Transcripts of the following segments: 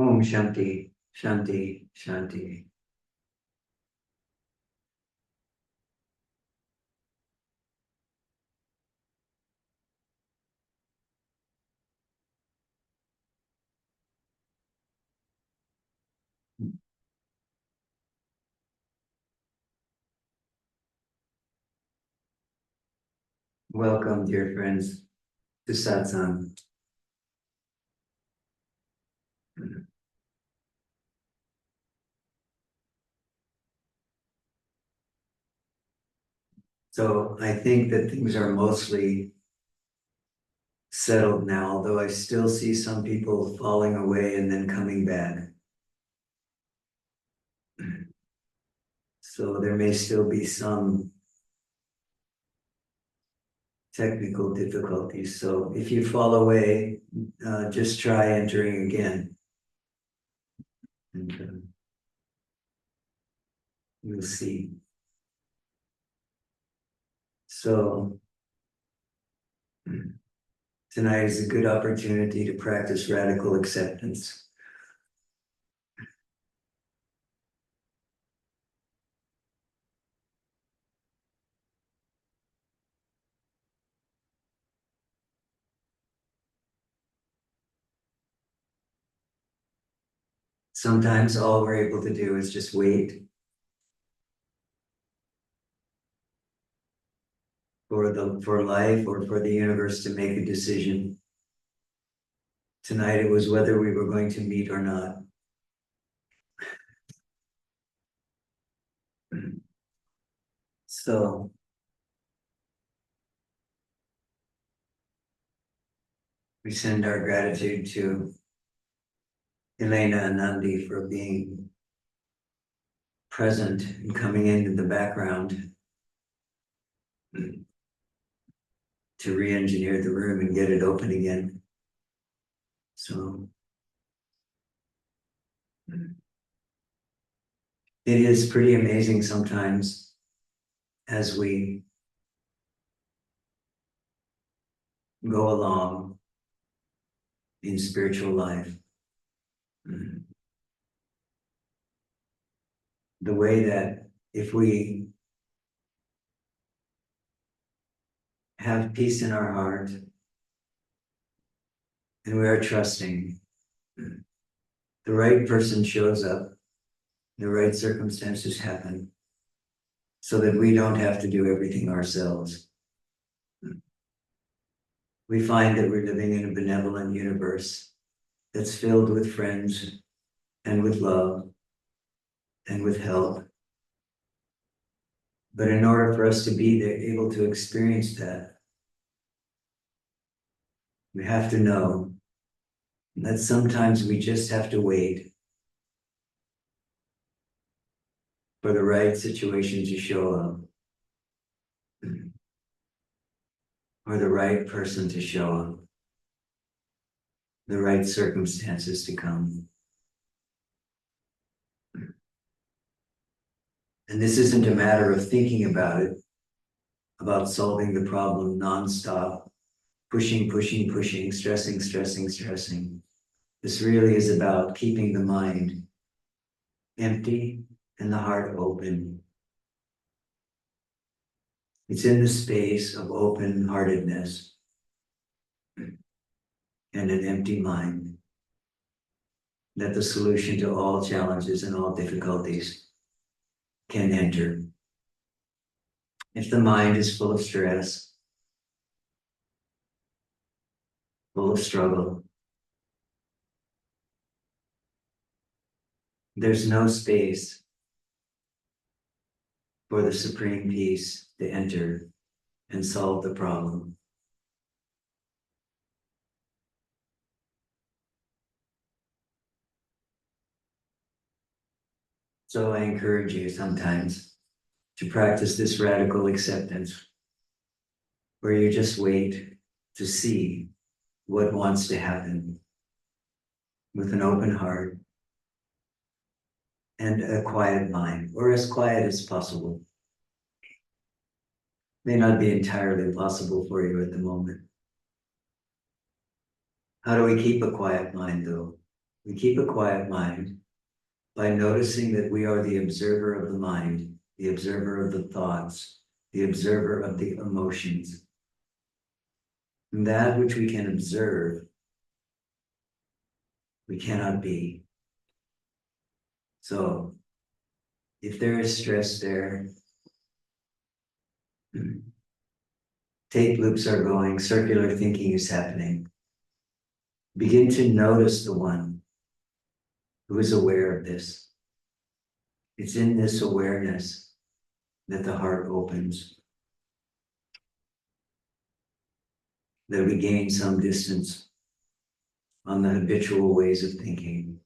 Om Shanti, Shanti, Shanti. Welcome, dear friends, to Satsang. So I think that things are mostly settled now, although I still see some people falling away and then coming back. So there may still be some technical difficulties. So if you fall away, just try entering again. And you'll see. So tonight is a good opportunity to practice radical acceptance. Sometimes all we're able to do is just wait for life or for the universe to make a decision. Tonight it was whether we were going to meet or not. So we send our gratitude to Elena and Nandi for being present and coming into the background to re-engineer the room and get it open again. So it is pretty amazing sometimes as we go along in spiritual life. The way that if we have peace in our heart and we are trusting, the right person shows up, the right circumstances happen, so that we don't have to do everything ourselves. We find that we're living in a benevolent universe that's filled with friends and with love and with help. But in order for us to be there, able to experience that, we have to know that sometimes we just have to wait for the right situation to show up, or the right person to show up, the right circumstances to come. And this isn't a matter of thinking about it, about solving the problem nonstop, pushing, pushing, pushing, stressing, stressing, stressing. This really is about keeping the mind empty and the heart open. It's in the space of open-heartedness and an empty mind that the solution to all challenges and all difficulties can enter. If the mind is full of stress, full of struggle, there's no space for the supreme peace to enter and solve the problem. So I encourage you sometimes to practice this radical acceptance, where you just wait to see what wants to happen with an open heart and a quiet mind, or as quiet as possible. May not be entirely possible for you at the moment. How do we keep a quiet mind, though? We keep a quiet mind by noticing that we are the observer of the mind, the observer of the thoughts, the observer of the emotions. And that which we can observe, we cannot be. So, if there is stress there, tape loops are going, circular thinking is happening. Begin to notice the one who is aware of this. It's in this awareness that the heart opens, that we gain some distance on the habitual ways of thinking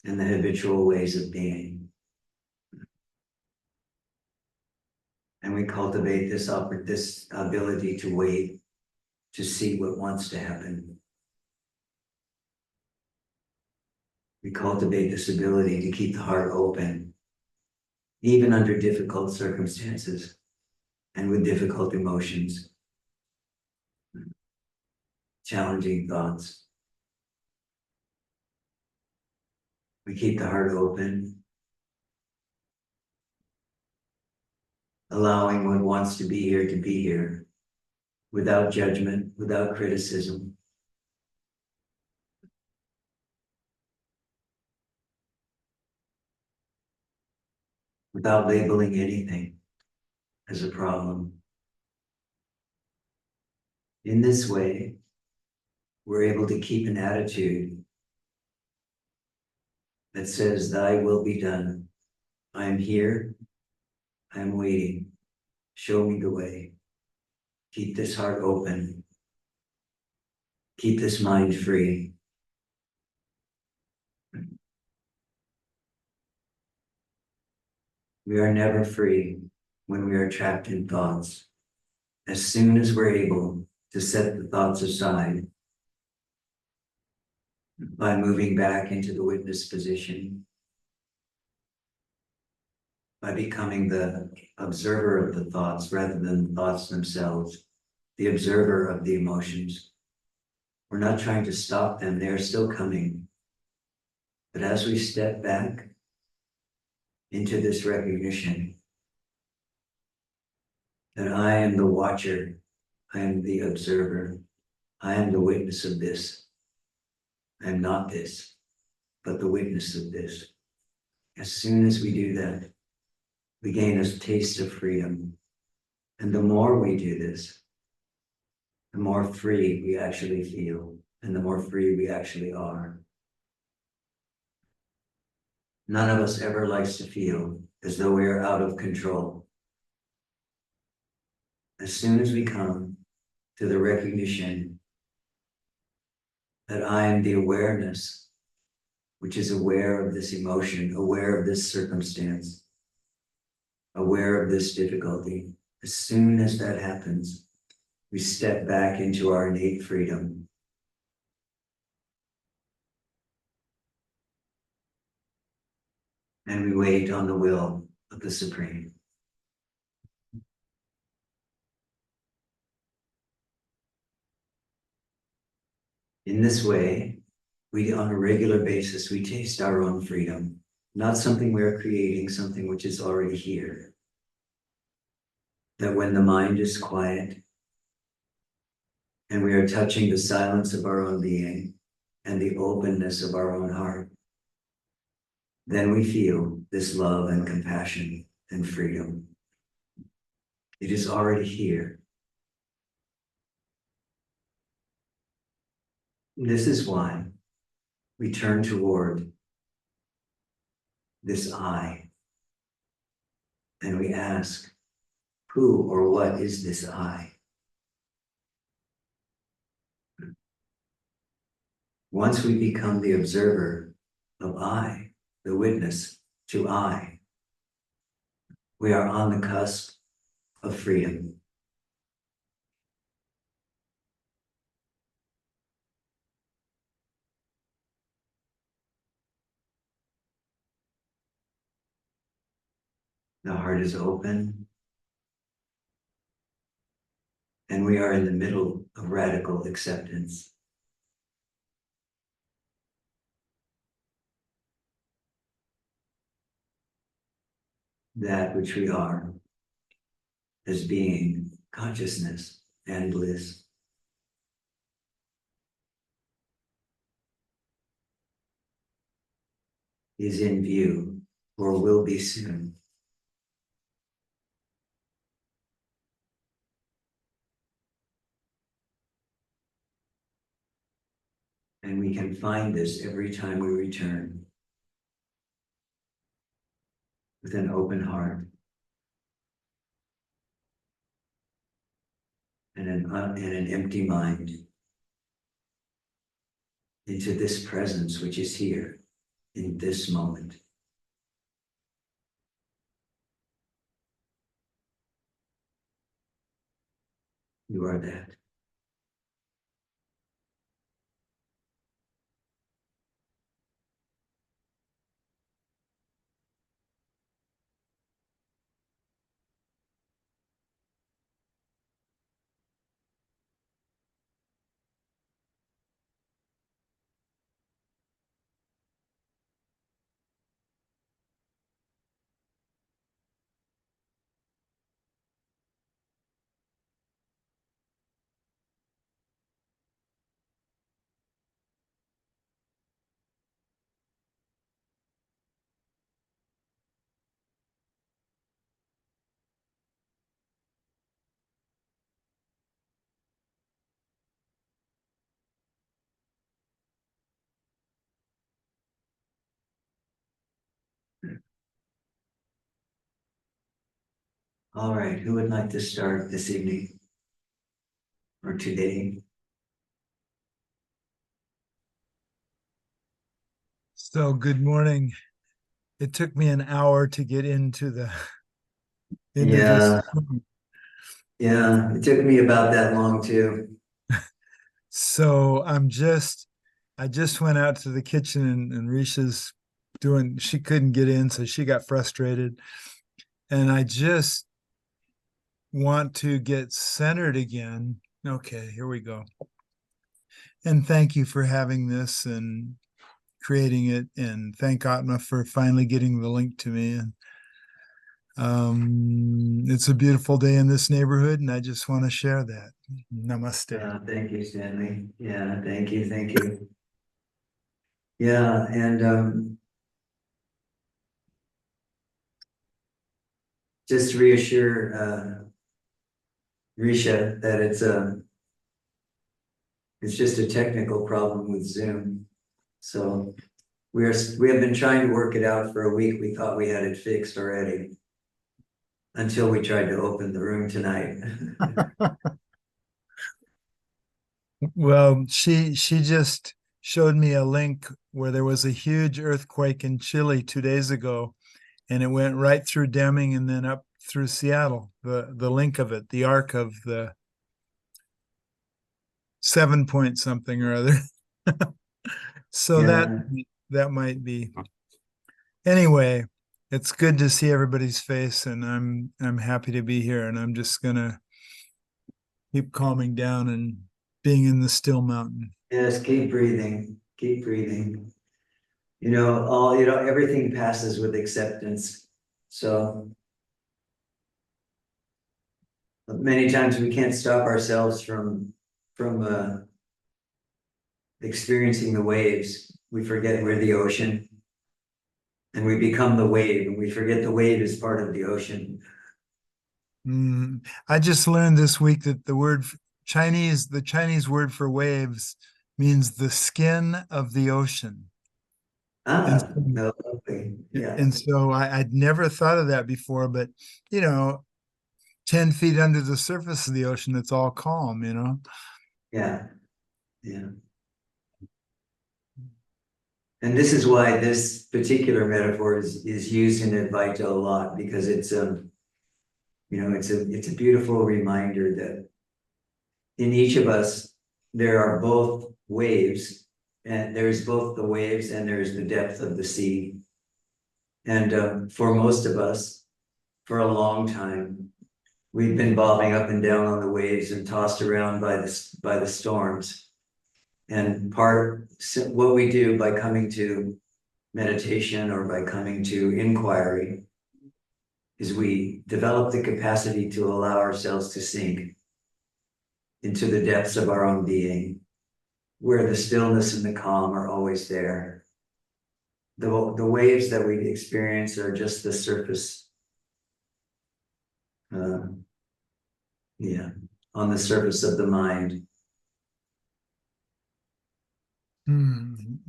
and the habitual ways of being. And we cultivate this ability to wait, to see what wants to happen. We cultivate this ability to keep the heart open, even under difficult circumstances and with difficult emotions, challenging thoughts. We keep the heart open, allowing what wants to be here, without judgment, without criticism. Without labeling anything as a problem. In this way, we're able to keep an attitude that says, "Thy will be done. I am here. I am waiting. Show me the way." Keep this heart open. Keep this mind free. We are never free when we are trapped in thoughts. As soon as we're able to set the thoughts aside by moving back into the witness position, by becoming the observer of the thoughts rather than the thoughts themselves, the observer of the emotions. We're not trying to stop them, they're still coming. But as we step back into this recognition that I am the watcher, I am the observer, I am the witness of this. I am not this, but the witness of this. As soon as we do that, we gain a taste of freedom. And the more we do this, the more free we actually feel, and the more free we actually are. None of us ever likes to feel as though we are out of control. As soon as we come to the recognition that I am the awareness, which is aware of this emotion, aware of this circumstance, aware of this difficulty, as soon as that happens, we step back into our innate freedom. And we wait on the will of the Supreme. In this way, on a regular basis, we taste our own freedom, not something we're creating, something which is already here. That when the mind is quiet and we are touching the silence of our own being and the openness of our own heart, then we feel this love and compassion and freedom. It is already here. This is why we turn toward this I and we ask, who or what is this I? Once we become the observer of I, the witness to I, we are on the cusp of freedom. The heart is open, and we are in the middle of radical acceptance. that which we are as being consciousness and bliss. Is in view or will be soon. And we can find this every time we return with an open heart and an empty mind into this presence which is here in this moment. You are that. All right, who would like to start this evening or today? So good morning. It took me an hour to get into this. Yeah, it took me about that long too. So I just went out to the kitchen and Risha's she couldn't get in, so she got frustrated. And I just want to get centered again. Okay, here we go. And thank you for having this and creating it, and thank Atma for finally getting the link to me. And it's a beautiful day in this neighborhood, and I just want to share that. Namaste. Yeah, thank you, Stanley. Yeah, thank you, thank you. Yeah, and just to reassure Risha that it's just a technical problem with Zoom. So we have been trying to work it out for a week. We thought we had it fixed already until we tried to open the room tonight. Well, she just showed me a link where there was a huge earthquake in Chile 2 days ago, and it went right through Deming and then up through Seattle. The link of it, the arc of the 7 point something or other. So Yeah, that might be. Anyway, it's good to see everybody's face, and I'm happy to be here, and I'm just gonna keep calming down and being in the still mountain. yes, keep breathing, keep breathing. Everything passes with acceptance. So many times we can't stop ourselves from experiencing the waves. We forget we're the ocean, and we become the wave, and we forget the wave is part of the ocean. I just learned this week that the Chinese word for waves means the skin of the ocean. And Ah, so, no, okay, yeah, and so I'd never thought of that before, but you know, 10 feet under the surface of the ocean, it's all calm, you know? yeah, yeah. And this is why this particular metaphor is used in Advaita a lot, because it's a beautiful reminder that in each of us there are both waves, and there's both the waves and there's the depth of the sea. And for most of us, for a long time, we've been bobbing up and down on the waves and tossed around by the storms. And what we do by coming to meditation or by coming to inquiry is we develop the capacity to allow ourselves to sink into the depths of our own being, where the stillness and the calm are always there. The waves that we experience are just the surface, on the surface of the mind.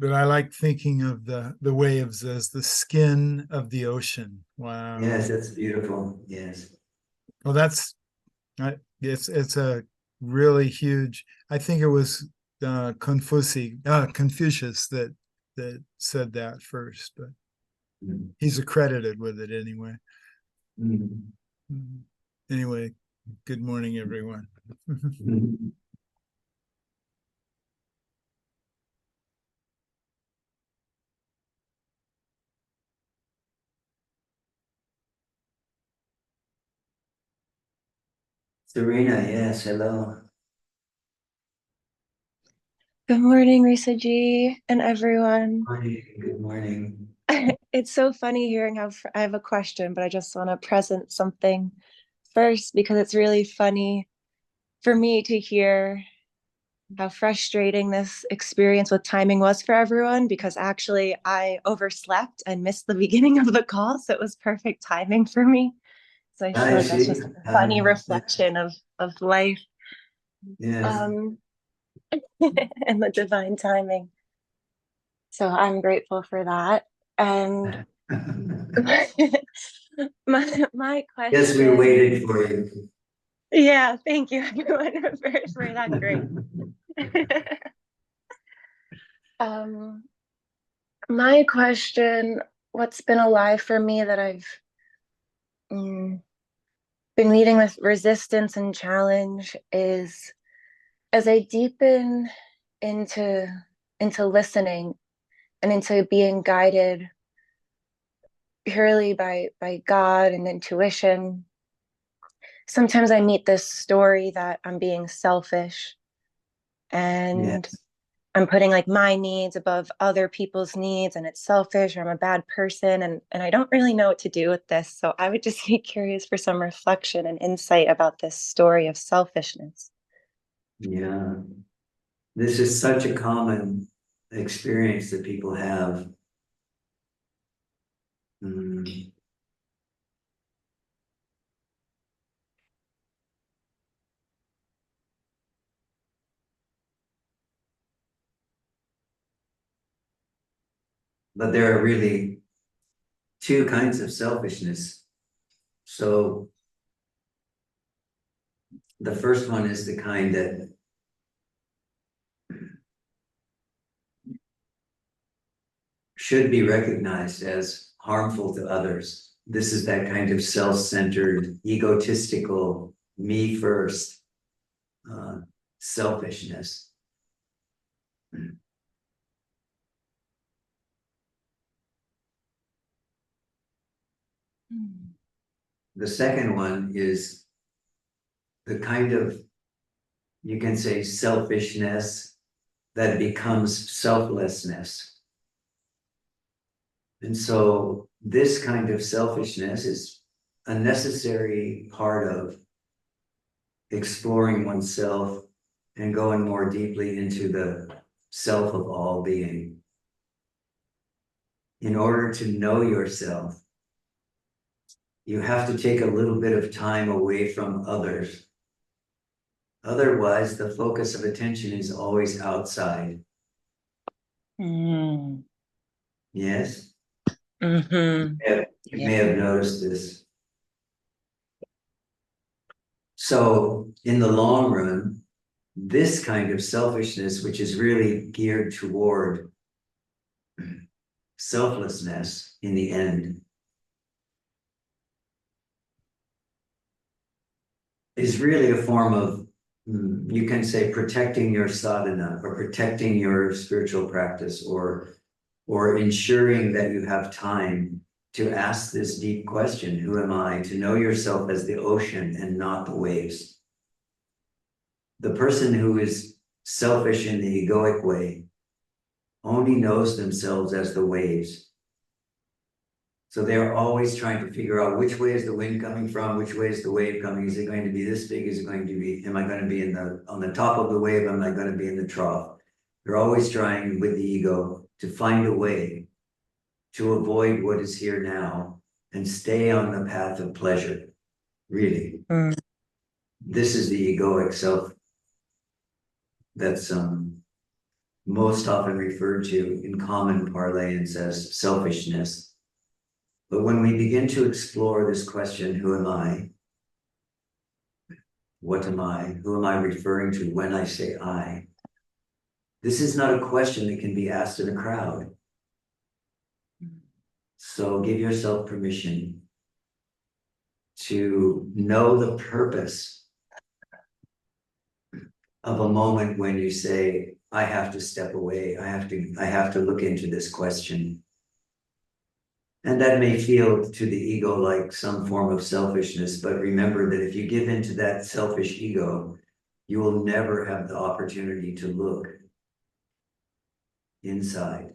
But I like thinking of the waves as the skin of the ocean. Wow. Yes, that's beautiful. Yes. Well, it's a really huge. I think it was Confucius that said that first, but he's accredited with it anyway. Anyway, good morning, everyone. Serena, yes, hello. Good morning, Rishiji and everyone. Good morning. It's so funny hearing how I have a question, but I just want to present something first because it's really funny for me to hear how frustrating this experience with timing was for everyone, because actually I overslept and missed the beginning of the call, so it was perfect timing for me. So I feel like that's just a funny reflection of life. Yes. And the divine timing. So I'm grateful for that. And my question. Yes, we waited for you. Yeah, thank you everyone for that grace. My question, what's been alive for me that I've been meeting with resistance and challenge is as I deepen into listening and into being guided purely by God and intuition. Sometimes I meet this story that I'm being selfish and yes. I'm putting like my needs above other people's needs, and it's selfish, or I'm a bad person, and I don't really know what to do with this. So I would just be curious for some reflection and insight about this story of selfishness. Yeah, this is such a common experience that people have. But there are really two kinds of selfishness. So the first one is the kind that should be recognized as harmful to others. This is that kind of self-centered, egotistical, me first, selfishness. The second one is the kind of, you can say, selfishness that becomes selflessness. And so this kind of selfishness is a necessary part of exploring oneself and going more deeply into the self of all being. In order to know yourself, you have to take a little bit of time away from others. Otherwise, the focus of attention is always outside. Yes? You may have noticed this. So in the long run, this kind of selfishness, which is really geared toward selflessness in the end, is really a form of, you can say, protecting your sadhana, or protecting your spiritual practice, or ensuring that you have time to ask this deep question, who am I? To know yourself as the ocean and not the waves. The person who is selfish in the egoic way only knows themselves as the waves. So they're always trying to figure out which way is the wind coming from, which way is the wave coming. Is it going to be this big? Is it going to be, am I going to be on the top of the wave? Am I going to be in the trough? They're always trying with the ego to find a way to avoid what is here now and stay on the path of pleasure. Really. This is the egoic self that's most often referred to in common parlance as selfishness. But when we begin to explore this question, who am I? What am I? Who am I referring to when I say I? This is not a question that can be asked in a crowd. So give yourself permission to know the purpose of a moment when you say, I have to step away. I have to look into this question. And that may feel to the ego like some form of selfishness, but remember that if you give into that selfish ego, you will never have the opportunity to look inside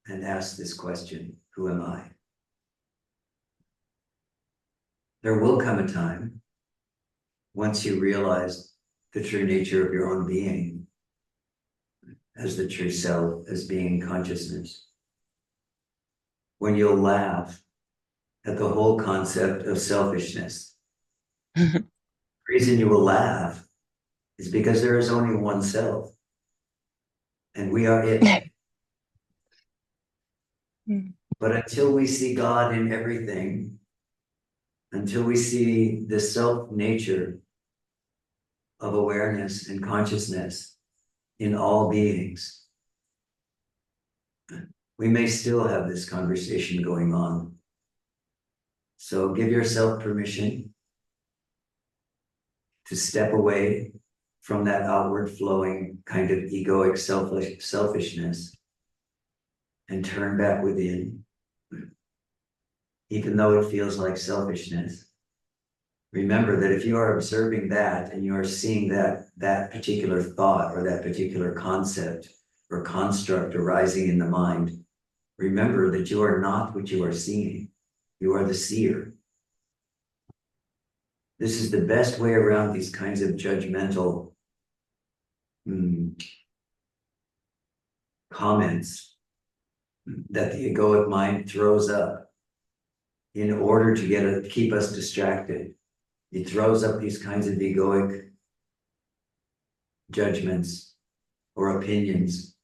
and ask this question, who am I? There will come a time, once you realize the true nature of your own being, as the true self, as being consciousness, when you'll laugh at the whole concept of selfishness. The reason you will laugh is because there is only one self, and we are it. But until we see God in everything, until we see the self nature of awareness and consciousness in all beings, we may still have this conversation going on. So give yourself permission to step away from that outward flowing kind of egoic selfishness and turn back within. Even though it feels like selfishness, remember that if you are observing that and you are seeing that particular thought or that particular concept or construct arising in the mind, remember that you are not what you are seeing. You are the seer. This is the best way around these kinds of judgmental comments that the egoic mind throws up in order to keep us distracted. It throws up these kinds of egoic judgments or opinions.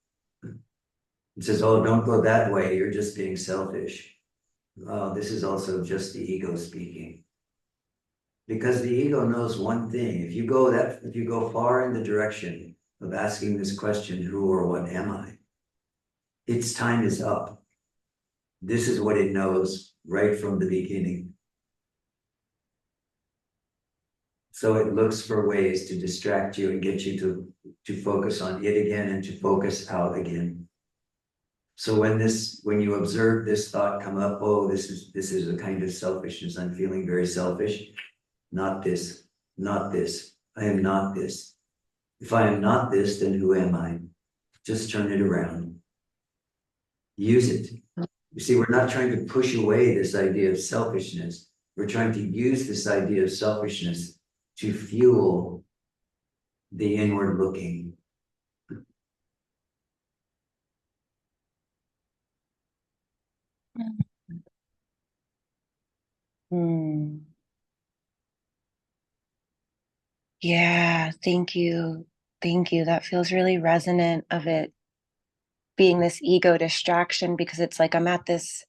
It says, oh, don't go that way, you're just being selfish. Oh, this is also just the ego speaking. Because the ego knows one thing. If you go far in the direction of asking this question, who or what am I? Its time is up. This is what it knows right from the beginning. So it looks for ways to distract you and get you to focus on it again and to focus out again. So when you observe this thought come up, oh, this is a kind of selfishness. I'm feeling very selfish. Not this, not this. I am not this. If I am not this, then who am I? Just turn it around. Use it. You see, we're not trying to push away this idea of selfishness. We're trying to use this idea of selfishness to fuel the inward looking. Yeah, thank you. Thank you. That feels really resonant of it being this ego distraction, because it's like I'm at this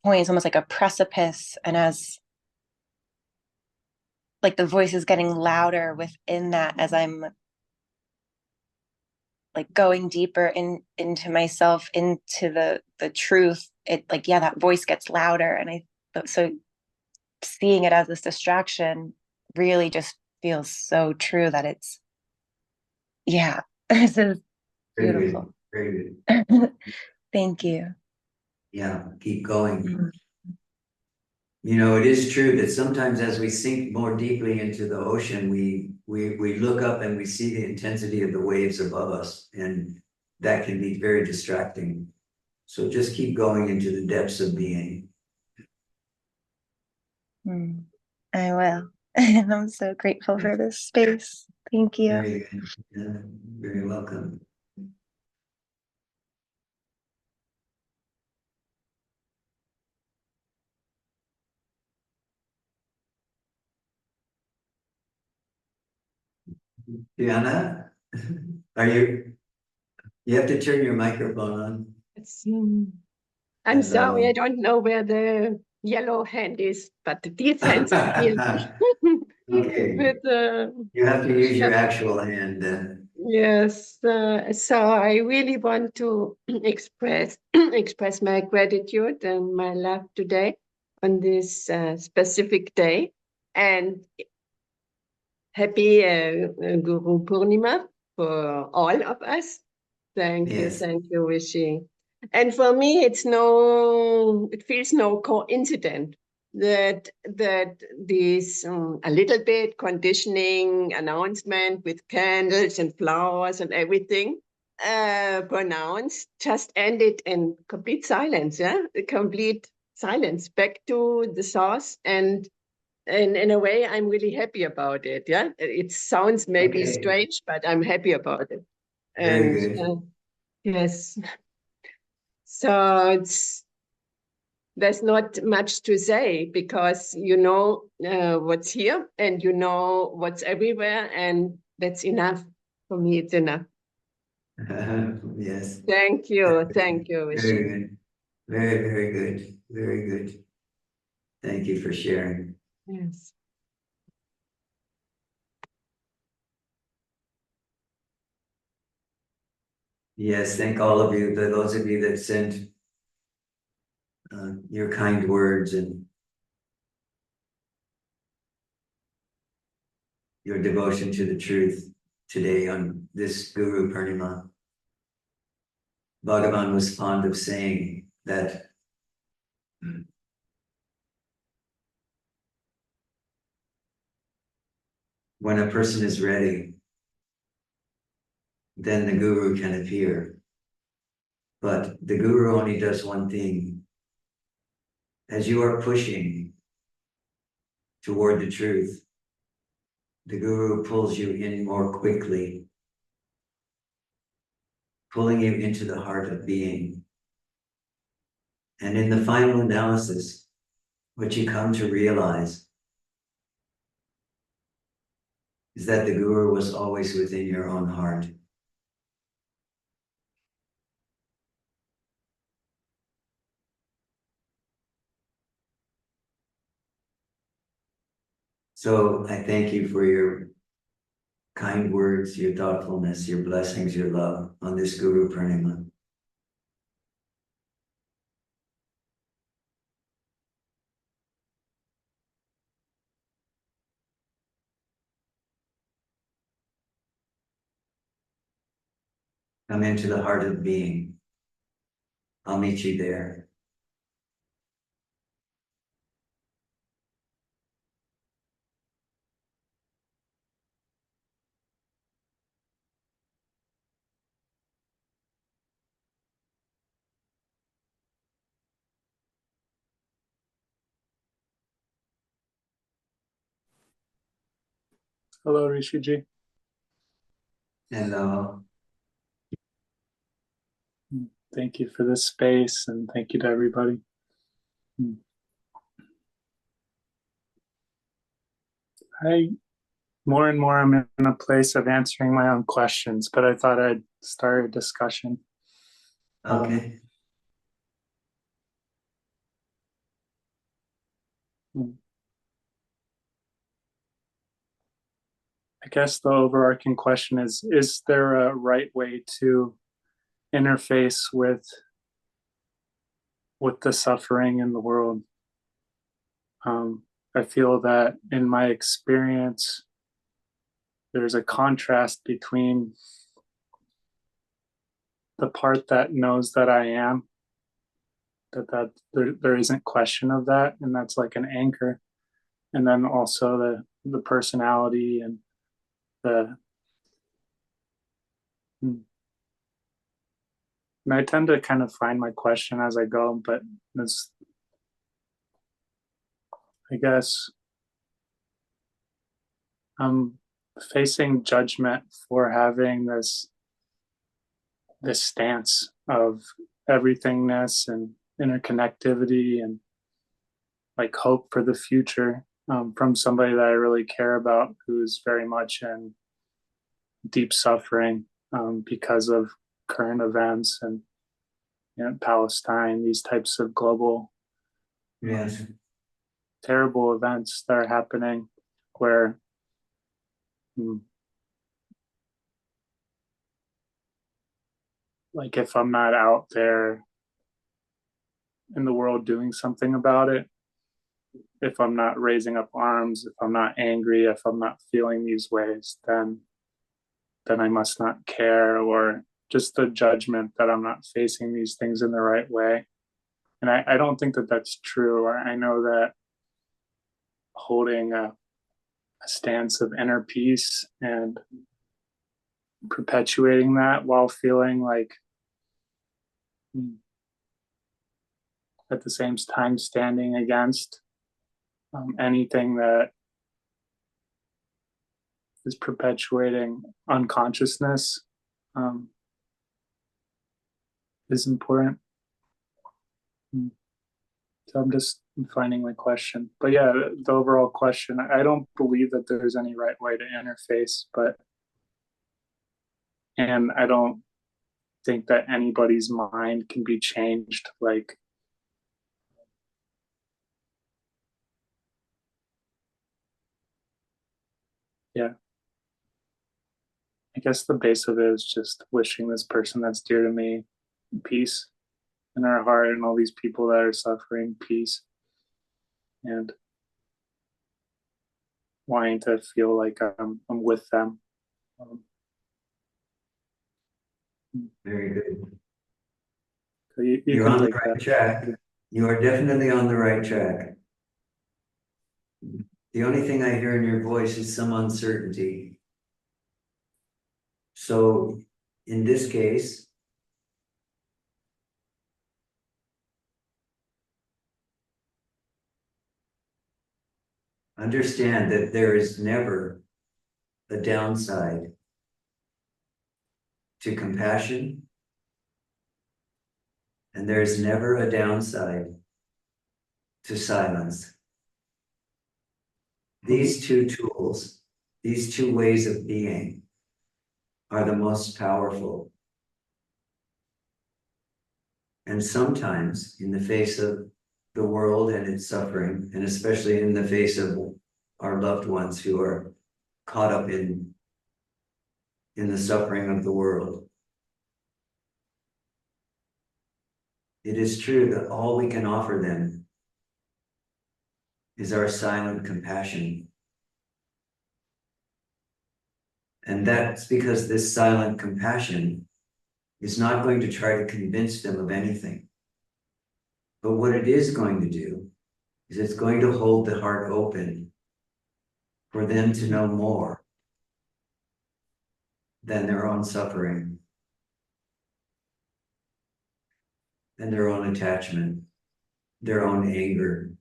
point, it's almost like a precipice. And as like the voice is getting louder within that, as I'm like going deeper into myself, into the truth, it like, yeah, that voice gets louder. And so seeing it as this distraction really just feels so true that it's, yeah, this is beautiful. Very good. Thank you. Yeah, keep going. You know, it is true that sometimes as we sink more deeply into the ocean, we look up and we see the intensity of the waves above us, and that can be very distracting. So just keep going into the depths of being. I will. And I'm so grateful for this space. Thank you. Very good. Yeah, very welcome. Diana, you have to turn your microphone on. I'm sorry, I don't know where the yellow hand is, but these hands appear. Okay. You have to use your actual hand then. Yes, so I really want to express my gratitude and my love today on this specific day, and happy Guru Purnima for all of us. Thank Yes. you, Rishi. And for me, it feels no coincidence that this a little bit conditioning announcement with candles and flowers and everything pronounced just ended in complete silence. Yeah, complete silence, back to the source. And in a way, I'm really happy about it. Yeah, it sounds maybe strange, but I'm happy about it. Very And good. yes, so there's not much to say, because you know what's here and you know what's everywhere, and that's enough. For me, it's enough. Yes. Thank you, Very Rishi. good. Very, very good. Very good. Thank you for sharing. Yes. Yes, thank all of you, those of you that sent your kind words and your devotion to the truth today on this Guru Purnima. Bhagavan was fond of saying that when a person is ready, then the Guru can appear. But the Guru only does one thing. As you are pushing toward the truth, the Guru pulls you in more quickly, pulling you into the heart of being. And in the final analysis, what you come to realize is that the Guru was always within your own heart. So I thank you for your kind words, your thoughtfulness, your blessings, your love on this Guru Purnima. Come into the heart of being. I'll meet you there. Hello, Rishiji. And Thank you for this space, and thank you to everybody. More and more I'm in a place of answering my own questions, but I thought I'd start a discussion. okay. I guess the overarching question is there a right way to interface with the suffering in the world? I feel that in my experience, there's a contrast between the part that knows that I am, that there isn't question of that, and that's like an anchor, and then also the personality and the and I tend to kind of find my question as I go, but I guess I'm facing judgment for having this stance of everythingness and interconnectivity and like hope for the future, from somebody that I really care about, who's very much in deep suffering, because of current events and, you know, Palestine, these types of global Yes. terrible events that are happening where, like, if I'm not out there in the world doing something about it, if I'm not raising up arms, if I'm not angry, if I'm not feeling these ways, then I must not care, or just the judgment that I'm not facing these things in the right way. And I don't think that that's true. I know that holding a stance of inner peace and perpetuating that while feeling like, at the same time, standing against anything that is perpetuating unconsciousness, is important. So I'm just finding my question. But yeah, the overall question, I don't believe that there's any right way to interface, and I don't think that anybody's mind can be changed. Like, yeah, I guess the base of it is just wishing this person that's dear to me peace in our heart, and all these people that are suffering peace, and wanting to feel like I'm with them. Very good. So you You're can on the take right that. track. You are definitely on the right track. The only thing I hear in your voice is some uncertainty. So in this case, understand that there is never a downside to compassion, and there is never a downside to silence. These two tools, these two ways of being, are the most powerful. And sometimes, in the face of the world and its suffering, and especially in the face of our loved ones who are caught up in the suffering of the world, it is true that all we can offer them is our silent compassion. And that's because this silent compassion is not going to try to convince them of anything. But what it is going to do is it's going to hold the heart open for them to know more than their own suffering and their own attachment, their own anger.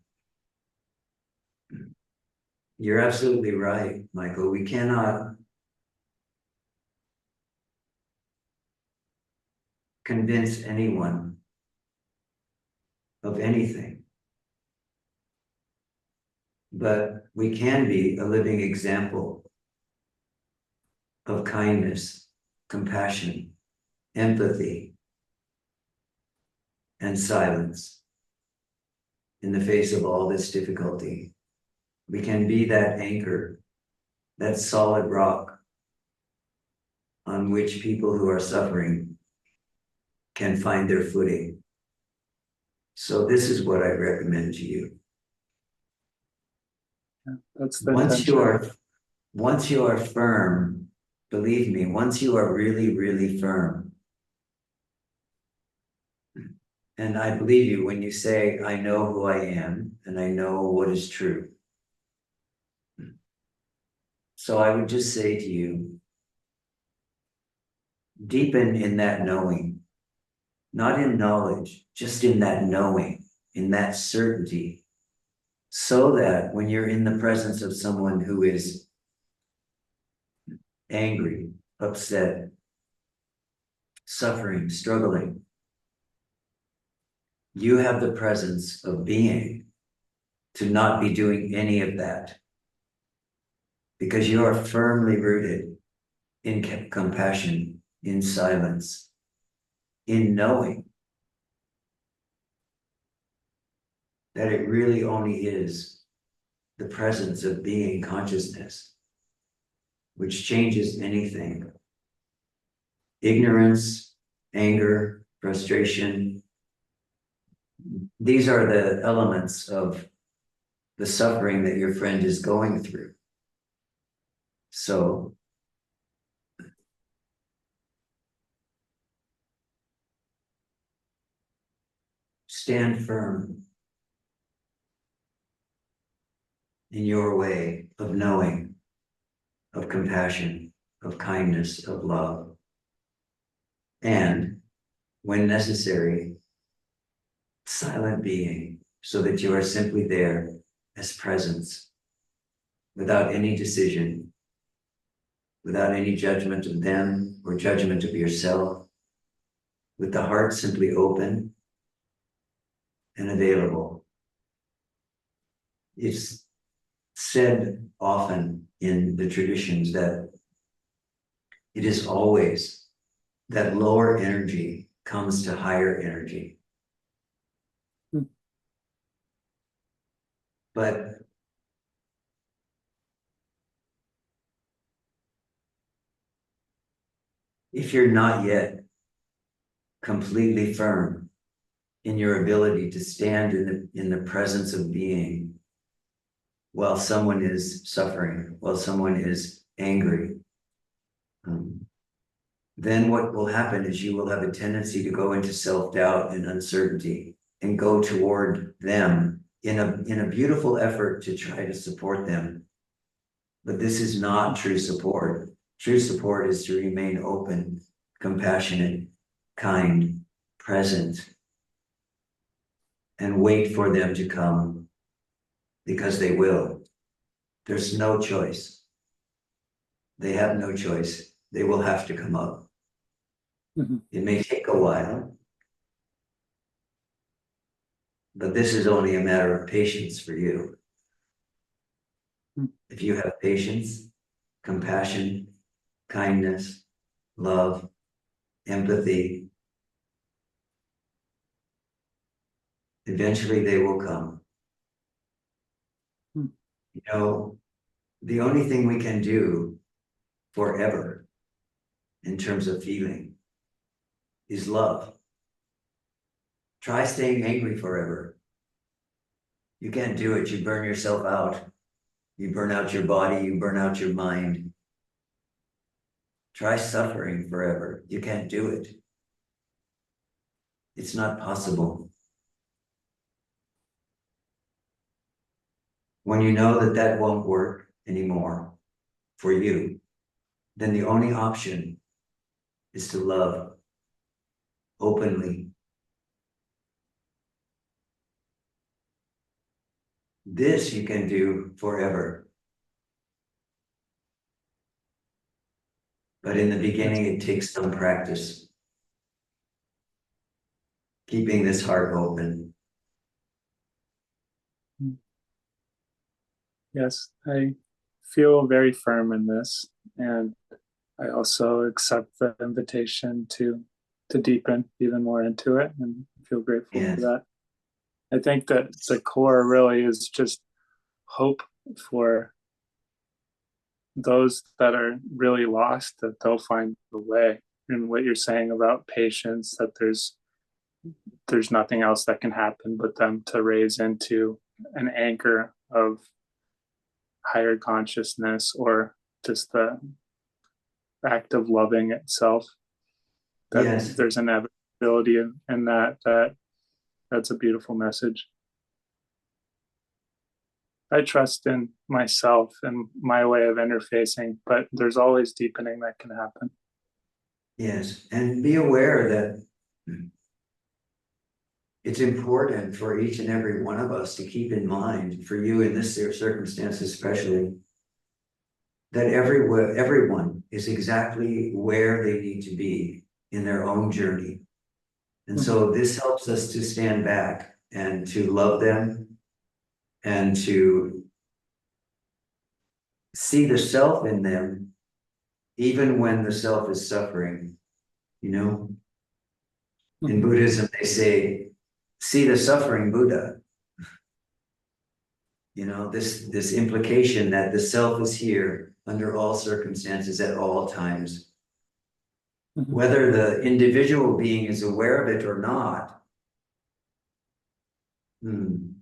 You're absolutely right, Michael. We cannot convince anyone of anything, but we can be a living example of kindness, compassion, empathy, and silence in the face of all this difficulty. We can be that anchor, that solid rock on which people who are suffering can find their footing. So this is what I recommend to you. That's the intention. Once you are firm, believe me, once you are really, really firm, and I believe you when you say, I know who I am and I know what is true. So I would just say to you, deepen in that knowing, not in knowledge, just in that knowing, in that certainty So that when you're in the presence of someone who is angry, upset, suffering, struggling, you have the presence of being to not be doing any of that, because you are firmly rooted in compassion, in silence, in knowing that it really only is the presence of being consciousness which changes anything. Ignorance, anger, frustration, these are the elements of the suffering that your friend is going through. So stand firm in your way of knowing, of compassion, of kindness, of love. And when necessary, silent being, so that you are simply there as presence, without any decision, without any judgment of them or judgment of yourself, with the heart simply open and available. It's said often in the traditions that it is always that lower energy comes to higher energy. But if you're not yet completely firm in your ability to stand in the presence of being while someone is suffering, while someone is angry, then what will happen is you will have a tendency to go into self-doubt and uncertainty and go toward them in a beautiful effort to try to support them. But this is not true support. True support is to remain open, compassionate, kind, present, and wait for them to come, because they will. There's no choice. They have no choice. They will have to come up. Mm-hmm. It may take a while, but this is only a matter of patience for you. If you have patience, compassion, kindness, love, empathy, eventually they will come. You know, the only thing we can do forever in terms of feeling is love. Try staying angry forever. You can't do it. You burn yourself out. You burn out your body. You burn out your mind. Try suffering forever. You can't do it. It's not possible. When you know that that won't work anymore for you, then the only option is to love openly. This you can do forever. But in the beginning, it takes some practice. Keeping this heart open. Yes, I feel very firm in this, and I also accept the invitation to deepen even more into it, and feel grateful Yes. for that. I think that the core really is just hope for those that are really lost, that they'll find the way. And what you're saying about patience, that there's nothing else that can happen but them to raise into an anchor of higher consciousness, or just the act of loving itself. That Yes. there's an inevitability in that's a beautiful message. I trust in myself and my way of interfacing, but there's always deepening that can happen. Yes. And be aware that it's important for each and every one of us to keep in mind, for you in this circumstance especially, that everyone is exactly where they need to be in their own journey. And so this helps us to stand back and to love them and to see the self in them, even when the self is suffering. You know, in Buddhism, they say, see the suffering Buddha. You know, this implication that the self is here under all circumstances at all times. Whether the individual being is aware of it or not,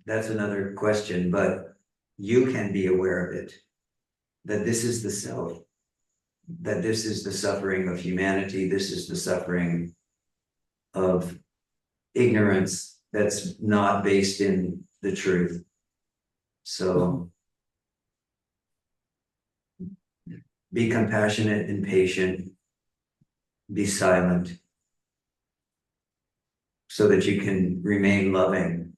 that's another question, but you can be aware of it, that this is the self, that this is the suffering of humanity, this is the suffering of ignorance that's not based in the truth. So be compassionate and patient, be silent, so that you can remain loving,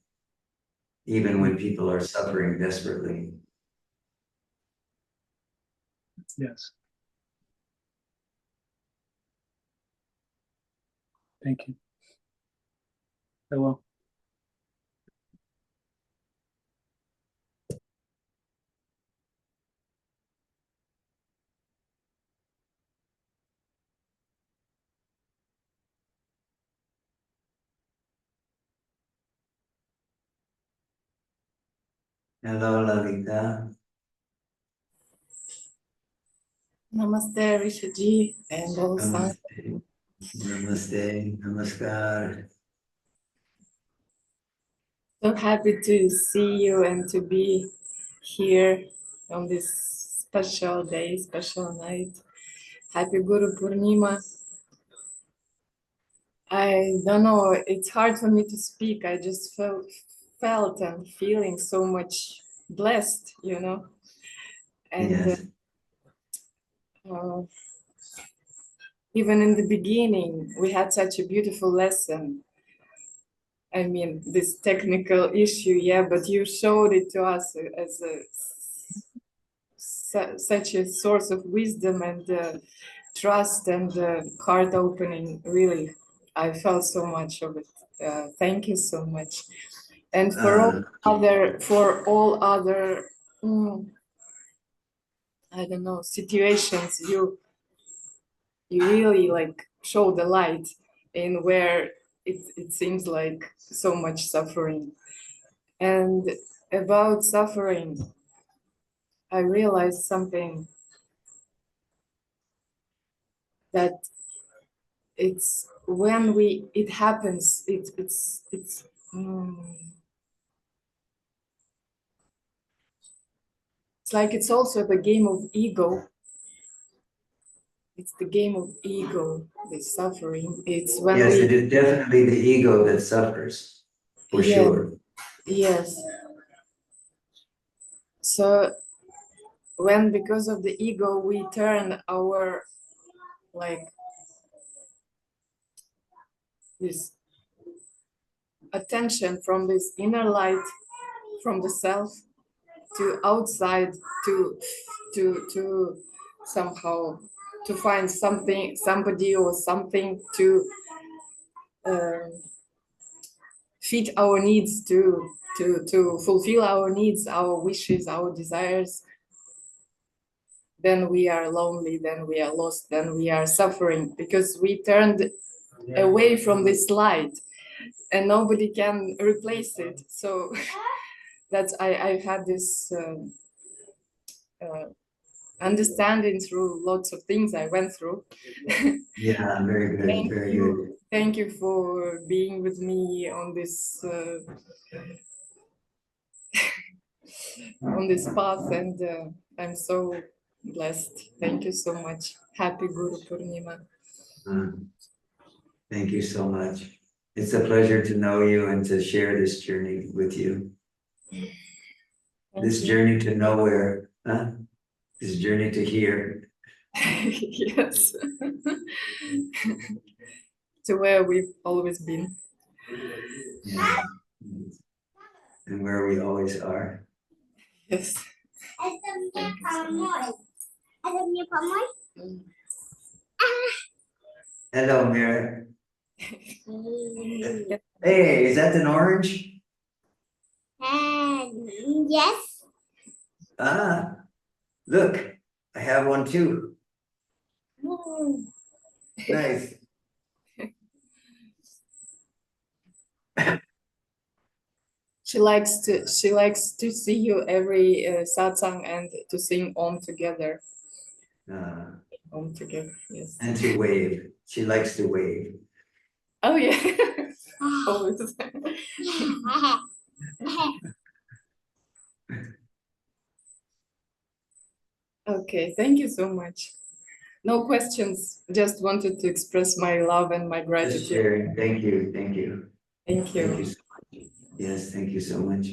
even when people are suffering desperately. Yes. Thank you. I will. Hello, Lalita. Namaste, Rishiji, and all sangs. Namaste. Namaste. Namaskar. So happy to see you and to be here on this special day, special night. Happy Guru Purnima. I don't know, it's hard for me to speak. I just felt and feeling so much blessed, you know. And Yes. even in the beginning, we had such a beautiful lesson. I mean, this technical issue, yeah, but you showed it to us as such a source of wisdom and trust and heart opening. Really, I felt so much of it. Thank you so much. And for all other, I don't know, situations, you really like show the light in where it seems like so much suffering. And about suffering, I realized something, that it's when it happens, it's like it's also the game of ego. It's the game of ego, the suffering. It's when Yes, it is definitely the ego that suffers, for sure. Yes. So when, because of the ego, we turn our this attention from this inner light, from the self, to outside, to somehow to find something, somebody or something to fit our needs, to fulfill our needs, our wishes, our desires, then we are lonely, then we are lost, then we are suffering, because we turned away from this light and nobody can replace it. So that's I've had this understanding through lots of things I went through. Yeah, very good, very good. Thank you for being with me on this on this path, and I'm so blessed. Thank you so much. Happy Guru Purnima. Thank you so much. It's a pleasure to know you and to share this journey with you. This journey to nowhere, huh? This journey to here. Yes. To where we've always been. Yeah. And where we always are. Yes. Thank you so much. Mm. Hello, Mira. Hey, is that an orange? Yes. Ah, look, I have one too. Nice. She likes to see you every satsang and to sing Om together. Om together, yes. And to wave. She likes to wave. Oh yeah. Always. Okay, thank you so much. No questions. Just wanted to express my love and my Just gratitude. sharing. Thank you. Thank you. Thank you. Thank you so much. Yes, thank you so much.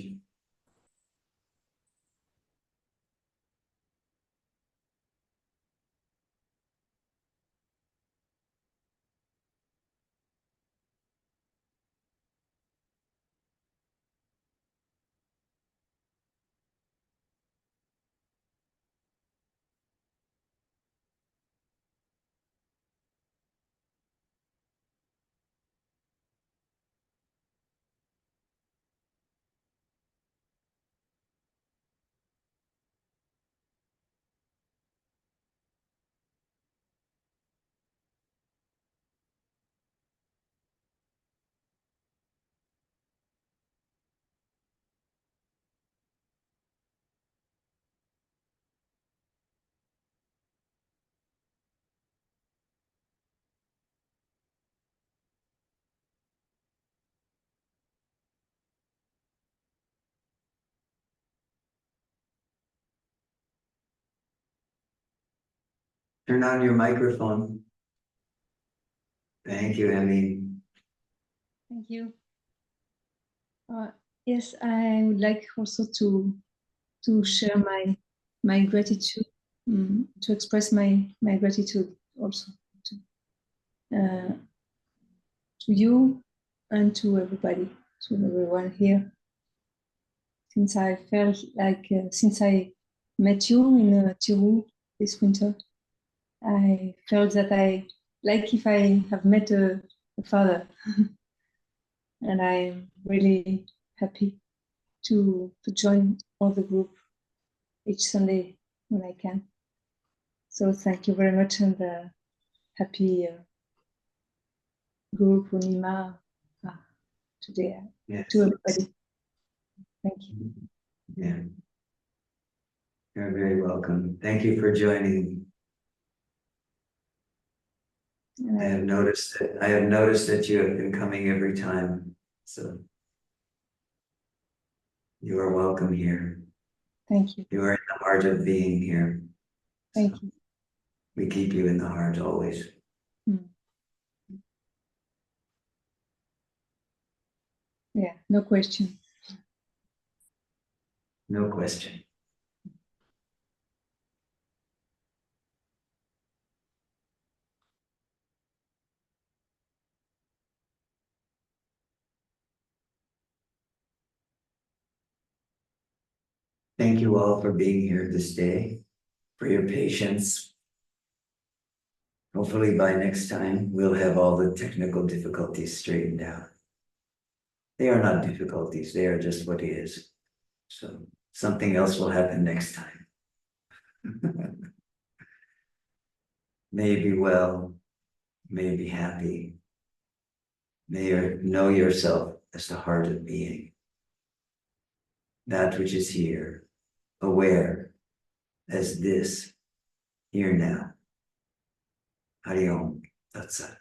Turn on your microphone. Thank you, Emmy. Thank you. Yes, I would like also to share my gratitude, to express my gratitude also to you and to everybody, to everyone here. Since I felt like since I met you in Tiru this winter, I felt that I like if I have met a father, and I'm really happy to join all the group each Sunday when I can. So thank you very much, and happy Guru Purnima today Yes. to everybody. Thank you. Yeah. You're very welcome. Thank you for joining. And I have noticed that you have been coming every time. So you are welcome here. thank you. You are in the heart of being here. Thank you. We keep you in the heart always. Yeah, no question. No question. Thank you all for being here this day, for your patience. Hopefully by next time, we'll have all the technical difficulties straightened out. They are not difficulties, they are just what is. So something else will happen next time. May be well, may be happy. May you know yourself as the heart of being. That which is here, aware as this, here now. Hari Om. Tat Sat.